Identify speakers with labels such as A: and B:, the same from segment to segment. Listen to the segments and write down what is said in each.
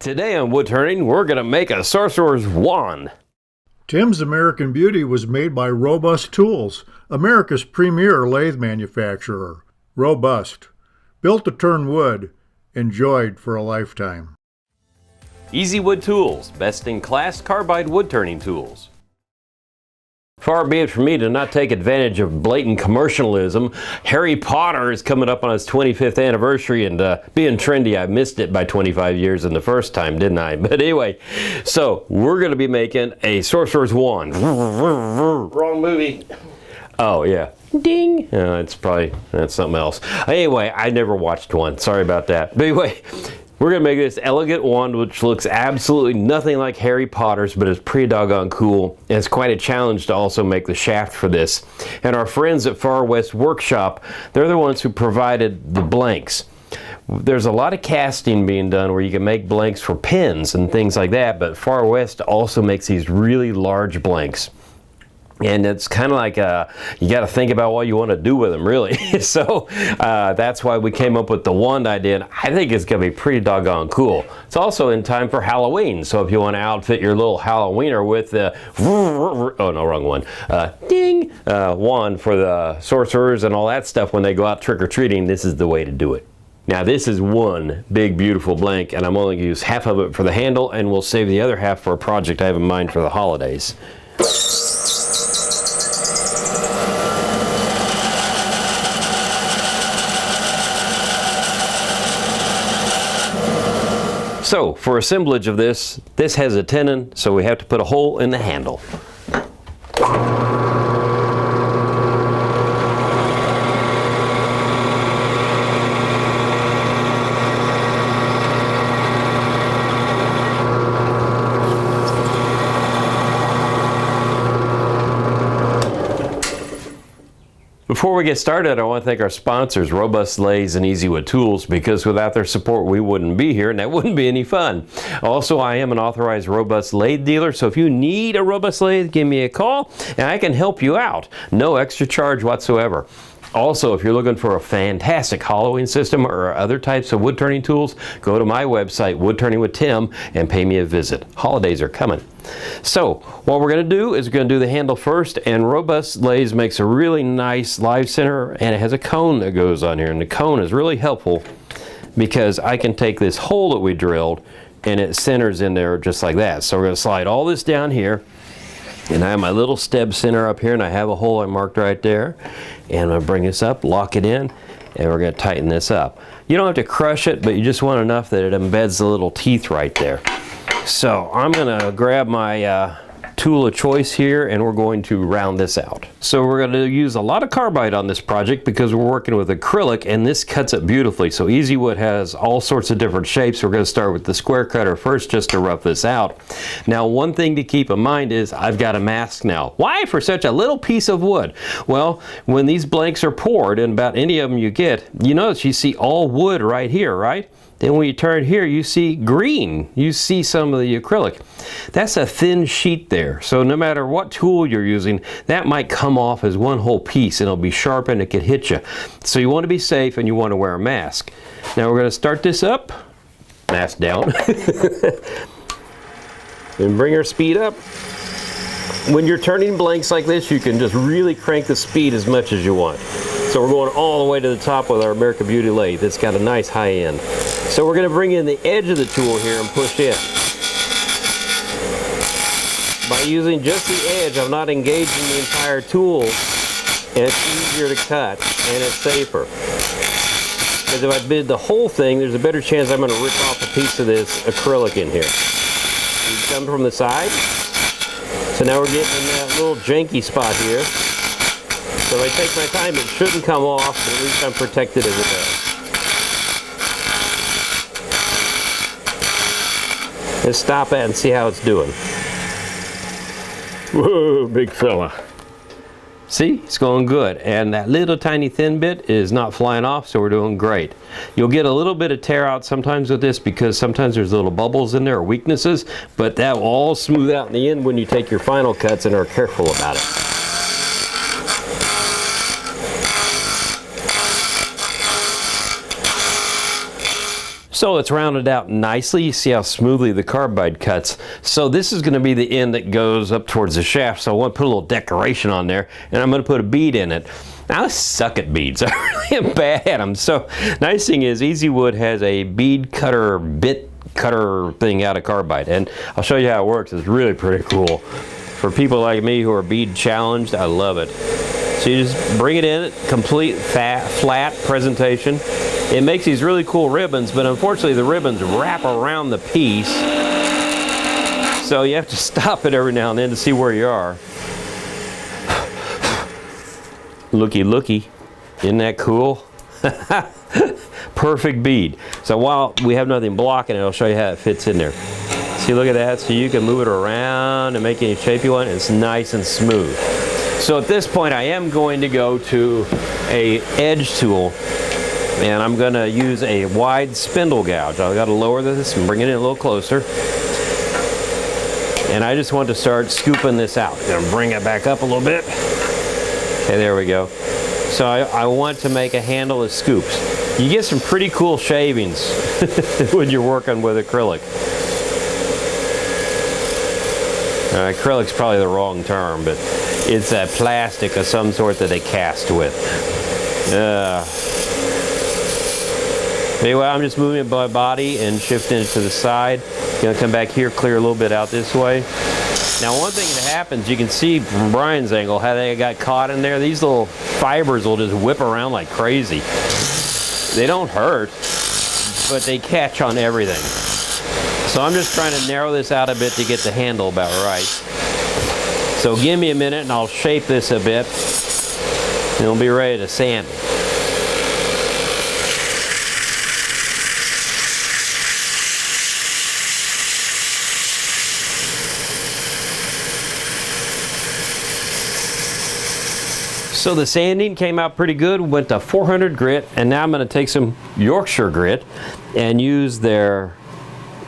A: Today on Woodturning, we're going to make a sorcerer's wand.
B: Tim's American Beauty was made by Robust Tools, America's premier lathe manufacturer. Robust. Built to turn wood. Enjoyed for a lifetime.
A: Easy Wood Tools, best-in-class carbide wood turning tools. Far be it from me to not take advantage of blatant commercialism. Harry Potter is coming up on his 25th anniversary, and being trendy, I missed it by 25 years in the first time, didn't I? But anyway, so we're going to be making a sorcerer's wand.
C: Wrong movie.
A: Oh, yeah. Ding! That's something else. Anyway, I never watched one. Sorry about that. But anyway, we're going to make this elegant wand which looks absolutely nothing like Harry Potter's, but is pretty doggone cool. And it's quite a challenge to also make the shaft for this. And our friends at Far West Workshop, they're the ones who provided the blanks. There's a lot of casting being done where you can make blanks for pens and things like that, but Far West also makes these really large blanks. And it's kind of like you got to think about what you want to do with them, really. So that's why we came up with the wand idea. And I think it's going to be pretty doggone cool. It's also in time for Halloween. So if you want to outfit your little Halloweener with the oh no, wrong one, ding wand for the sorcerers and all that stuff when they go out trick-or-treating, this is the way to do it. Now this is one big beautiful blank, and I'm only going to use half of it for the handle, and we'll save the other half for a project I have in mind for the holidays. So, for assemblage of this has a tenon, so we have to put a hole in the handle. Before we get started, I want to thank our sponsors, Robust Lathes and Easy Wood Tools, because without their support we wouldn't be here, and that wouldn't be any fun. Also, I am an authorized Robust Lathe dealer, so if you need a Robust Lathe, give me a call, and I can help you out. No extra charge whatsoever. Also, if you're looking for a fantastic hollowing system or other types of wood turning tools, go to my website, Woodturning with Tim, and pay me a visit. Holidays are coming. So, what we're going to do is we're going to do the handle first, and Robust Lathes makes a really nice live center, and it has a cone that goes on here, and the cone is really helpful because I can take this hole that we drilled and it centers in there just like that. So we're going to slide all this down here. And I have my little steb center up here, and I have a hole I marked right there. And I'm going to bring this up, lock it in, and we're going to tighten this up. You don't have to crush it, but you just want enough that it embeds the little teeth right there. So I'm going to grab my tool of choice here, and we're going to round this out. So we're going to use a lot of carbide on this project because we're working with acrylic, and this cuts it beautifully. So Easy Wood has all sorts of different shapes. We're going to start with the square cutter first just to rough this out. Now, one thing to keep in mind is I've got a mask now. Why for such a little piece of wood? Well, when these blanks are poured, and about any of them you get, you notice you see all wood right here, right? Then when you turn here, you see green. You see some of the acrylic. That's a thin sheet there. So no matter what tool you're using, that might come off as one whole piece, and it'll be sharp and it could hit you. So you want to be safe and you want to wear a mask. Now we're going to start this up. Mask down. And bring our speed up. When you're turning blanks like this, you can just really crank the speed as much as you want. So we're going all the way to the top with our American Beauty lathe. It's got a nice high end. So we're going to bring in the edge of the tool here and push in. By using just the edge, I'm not engaging the entire tool, and it's easier to cut and it's safer. Because if I did the whole thing, there's a better chance I'm going to rip off a piece of this acrylic in here. You come from the side. So now we're getting in that little janky spot here. So if I take my time, it shouldn't come off, but at least I'm protected as it does. Let's stop that and see how it's doing. Whoa, big fella. See, it's going good. And that little tiny thin bit is not flying off, so we're doing great. You'll get a little bit of tear out sometimes with this because sometimes there's little bubbles in there or weaknesses, but that will all smooth out in the end when you take your final cuts and are careful about it. So it's rounded out nicely. You see how smoothly the carbide cuts. So this is going to be the end that goes up towards the shaft. So I want to put a little decoration on there, and I'm going to put a bead in it. Now I suck at beads. I really am bad at them. So nice thing is Easy Wood has a bead cutter, bit cutter thing out of carbide, and I'll show you how it works. It's really pretty cool. For people like me who are bead challenged, I love it. So you just bring it in, complete flat presentation. It makes these really cool ribbons, but unfortunately the ribbons wrap around the piece. So you have to stop it every now and then to see where you are. Looky, looky. Isn't that cool? Perfect bead. So while we have nothing blocking it, I'll show you how it fits in there. See, look at that. So you can move it around and make any shape you want. It's nice and smooth. So at this point, I am going to go to a edge tool, and I'm going to use a wide spindle gouge. I've got to lower this and bring it in a little closer. And I just want to start scooping this out. I'm going to bring it back up a little bit. Okay, there we go. So I want to make a handle of scoops. You get some pretty cool shavings when you're working with acrylic. Acrylic's probably the wrong term, but it's a plastic of some sort that they cast with. Anyway, I'm just moving my body and shifting it to the side. Gonna come back here, clear a little bit out this way. Now one thing that happens, you can see from Brian's angle how they got caught in there. These little fibers will just whip around like crazy. They don't hurt, but they catch on everything. So I'm just trying to narrow this out a bit to get the handle about right. So give me a minute and I'll shape this a bit, and we'll be ready to sand it. So the sanding came out pretty good. We went to 400 grit, and now I'm going to take some Yorkshire grit and use their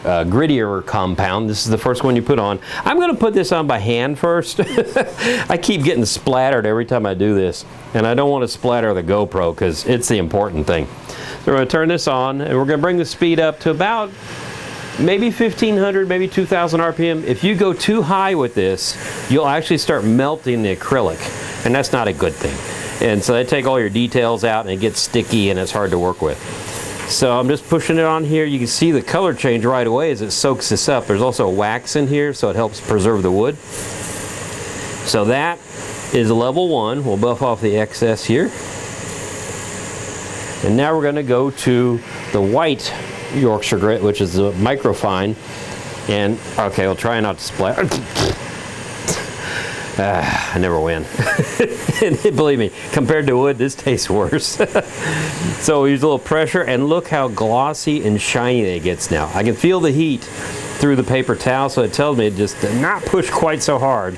A: grittier compound. This is the first one you put on. I'm going to put this on by hand first. I keep getting splattered every time I do this, and I don't want to splatter the GoPro because it's the important thing. So we're going to turn this on, and we're going to bring the speed up to about maybe 1500, maybe 2000 RPM. If you go too high with this, you'll actually start melting the acrylic, and that's not a good thing. And so they take all your details out, and it gets sticky, and it's hard to work with. So I'm just pushing it on here. You can see the color change right away as it soaks this up. There's also wax in here, so it helps preserve the wood. So that is level 1. We'll buff off the excess here. And now we're going to go to the white Yorkshire grit, which is the microfine. And okay, we'll try not to splatter. I never win. And believe me, compared to wood, this tastes worse. So we use a little pressure, and look how glossy and shiny it gets now. I can feel the heat through the paper towel, so it tells me just to not push quite so hard.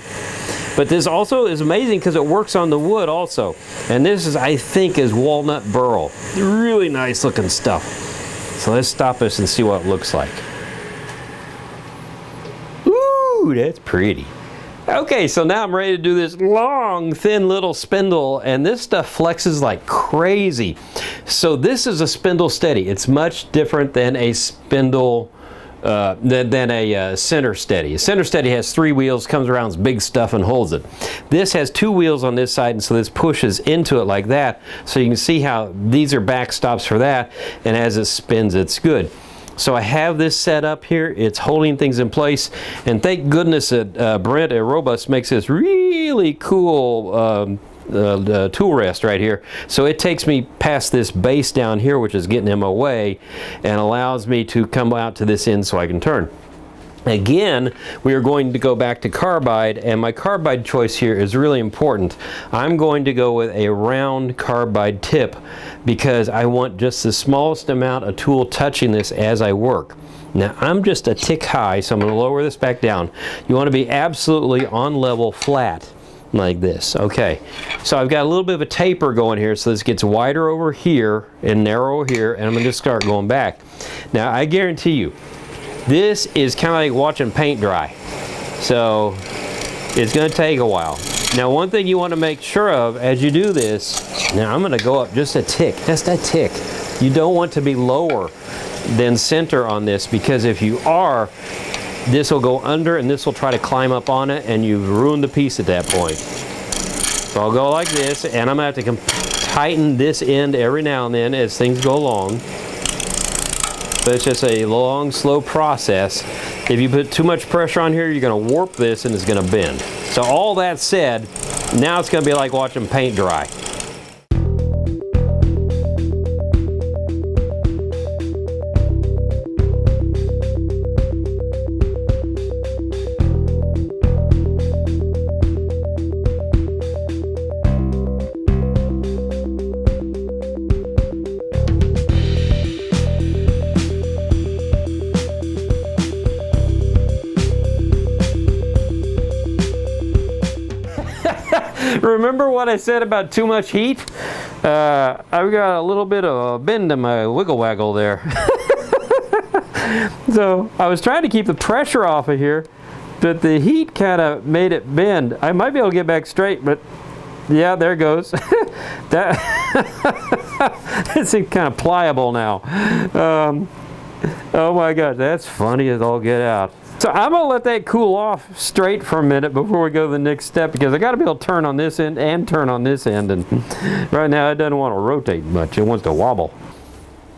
A: But this also is amazing because it works on the wood also. And this is, I think, is walnut burl. Really nice looking stuff. So let's stop this and see what it looks like. Ooh, that's pretty. Okay, so now I'm ready to do this long, thin little spindle, and this stuff flexes like crazy. So this is a spindle steady. It's much different than a spindle, than a center steady. A center steady has 3 wheels, comes around as big stuff and holds it. This has 2 wheels on this side, and so this pushes into it like that. So you can see how these are backstops for that, and as it spins, it's good. So I have this set up here. It's holding things in place, and thank goodness that Brent at Robust makes this really cool tool rest right here. So it takes me past this base down here, which is getting in my way, and allows me to come out to this end so I can turn. Again, we are going to go back to carbide, and my carbide choice here is really important. I'm going to go with a round carbide tip because I want just the smallest amount of tool touching this as I work. Now I'm just a tick high, so I'm going to lower this back down. You want to be absolutely on level flat like this. Okay, so I've got a little bit of a taper going here, so this gets wider over here and narrower here, and I'm going to start going back. Now I guarantee you, this is kind of like watching paint dry. So it's going to take a while. Now one thing you want to make sure of as you do this, now I'm going to go up just a tick, just a tick. You don't want to be lower than center on this, because if you are, this will go under and this will try to climb up on it and you've ruined the piece at that point. So I'll go like this, and I'm going to have to tighten this end every now and then as things go along. But it's just a long, slow process. If you put too much pressure on here, you're going to warp this and it's going to bend. So all that said, now it's going to be like watching paint dry. Remember what I said about too much heat? I've got a little bit of a bend in my wiggle waggle there. So I was trying to keep the pressure off of here, but the heat kind of made it bend. I might be able to get back straight, but yeah, there it goes. That it's kind of pliable now. Oh my gosh, that's funny as all get out. So I'm going to let that cool off straight for a minute before we go to the next step, because I got to be able to turn on this end and turn on this end, and right now it doesn't want to rotate much, it wants to wobble.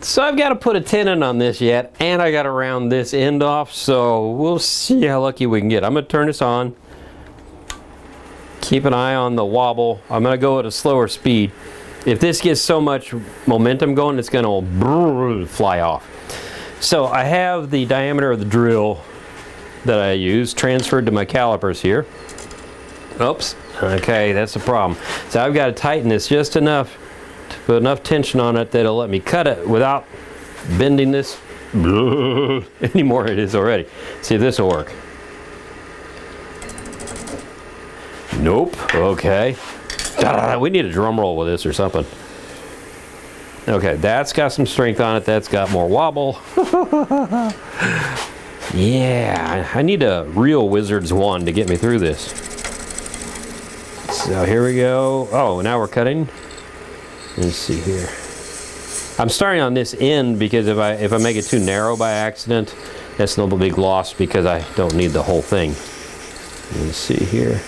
A: So I've got to put a tenon on this yet, and I got to round this end off, so we'll see how lucky we can get. I'm going to turn this on, keep an eye on the wobble. I'm going to go at a slower speed. If this gets so much momentum going, it's going to fly off. So I have the diameter of the drill that I use transferred to my calipers here. Oops, okay, that's the problem. So I've got to tighten this just enough to put enough tension on it that it'll let me cut it without bending this any more it is already. See if this will work. Nope, okay. We need a drum roll with this or something. Okay, that's got some strength on it, that's got more wobble. Yeah, I need a real wizard's wand to get me through this. So here we go. Oh, now we're cutting. Let's see here. I'm starting on this end because if I make it too narrow by accident, that's no big loss because I don't need the whole thing. Let's see here.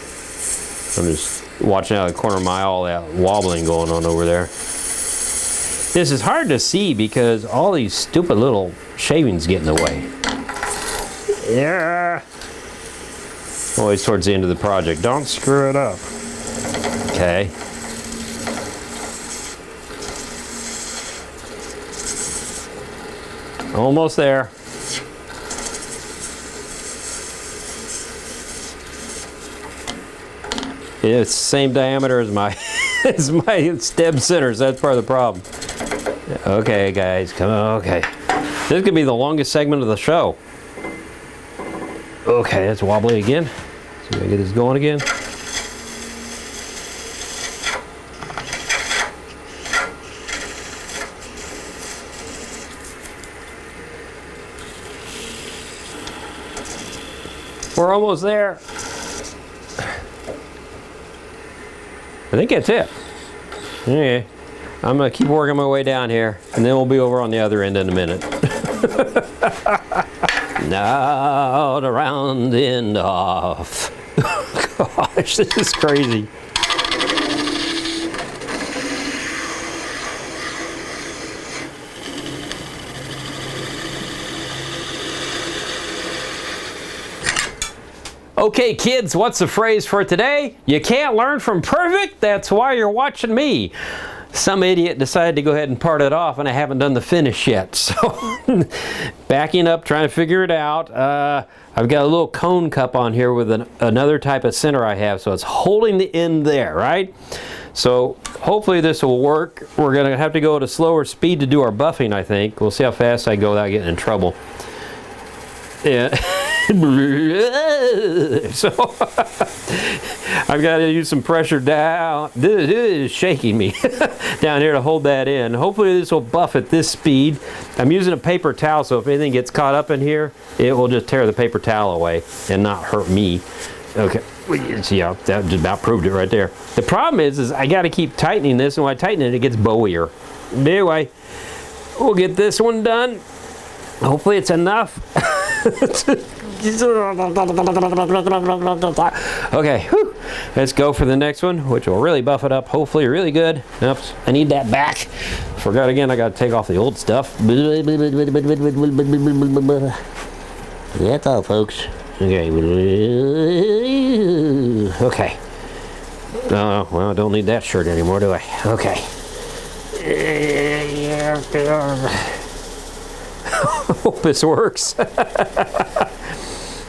A: I'm just watching out of the corner of my eye, all that wobbling going on over there. This is hard to see because all these stupid little shavings get in the way. Yeah. Always towards the end of the project. Don't screw it up. Okay. Almost there. It's the same diameter as my as my stem centers. That's part of the problem. Okay, guys, come on. Okay. This could be the longest segment of the show. Okay, it's wobbly again. So we get this going again. We're almost there. I think that's it. Okay, I'm gonna keep working my way down here, and then we'll be over on the other end in a minute. Now the round end off. Gosh, this is crazy. Okay, kids, what's the phrase for today? You can't learn from perfect, that's why you're watching me. Some idiot decided to go ahead and part it off, and I haven't done the finish yet. So, backing up, trying to figure it out. I've got a little cone cup on here with another type of center I have, so it's holding the end there, right? So, hopefully this will work. We're going to have to go at a slower speed to do our buffing, I think. We'll see how fast I go without getting in trouble. Yeah. So I've got to use some pressure down. This is shaking me down here to hold that in. Hopefully this will buff at this speed. I'm using a paper towel, so if anything gets caught up in here, it will just tear the paper towel away and not hurt me. Okay, yeah, that just about proved it right there. The problem is I got to keep tightening this, and when I tighten it, it gets bowier. Anyway, we'll get this one done. Hopefully it's enough. Okay, whew. Let's go for the next one, which will really buff it up, hopefully really good. Oops, I need that back. Forgot again, I gotta take off the old stuff. That's all, folks. Okay. Okay. Oh, well, I don't need that shirt anymore, do I? Okay. Hope this works.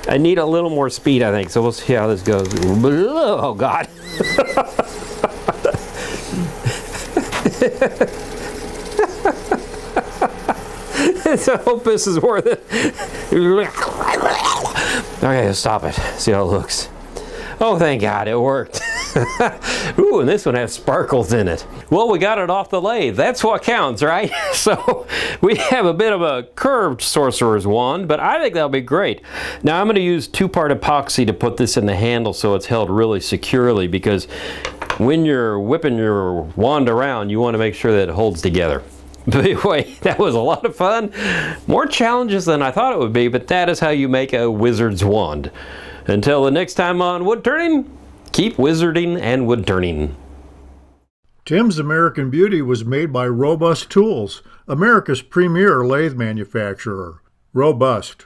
A: I need a little more speed, I think, so we'll see how this goes. Oh, God. So I hope this is worth it. Okay, let's stop it. See how it looks. Oh, thank God, it worked. Ooh, and this one has sparkles in it. Well, we got it off the lathe. That's what counts, right? So we have a bit of a curved sorcerer's wand, but I think that'll be great. Now I'm going to use 2-part epoxy to put this in the handle so it's held really securely, because when you're whipping your wand around, you want to make sure that it holds together. But anyway, that was a lot of fun. More challenges than I thought it would be, but that is how you make a wizard's wand. Until the next time on Woodturning, keep wizarding and woodturning.
B: Tim's American Beauty was made by Robust Tools, America's premier lathe manufacturer. Robust.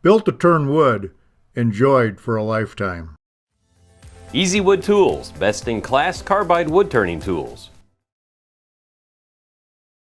B: Built to turn wood. Enjoyed for a lifetime.
A: Easy Wood Tools, best in class carbide wood turning tools.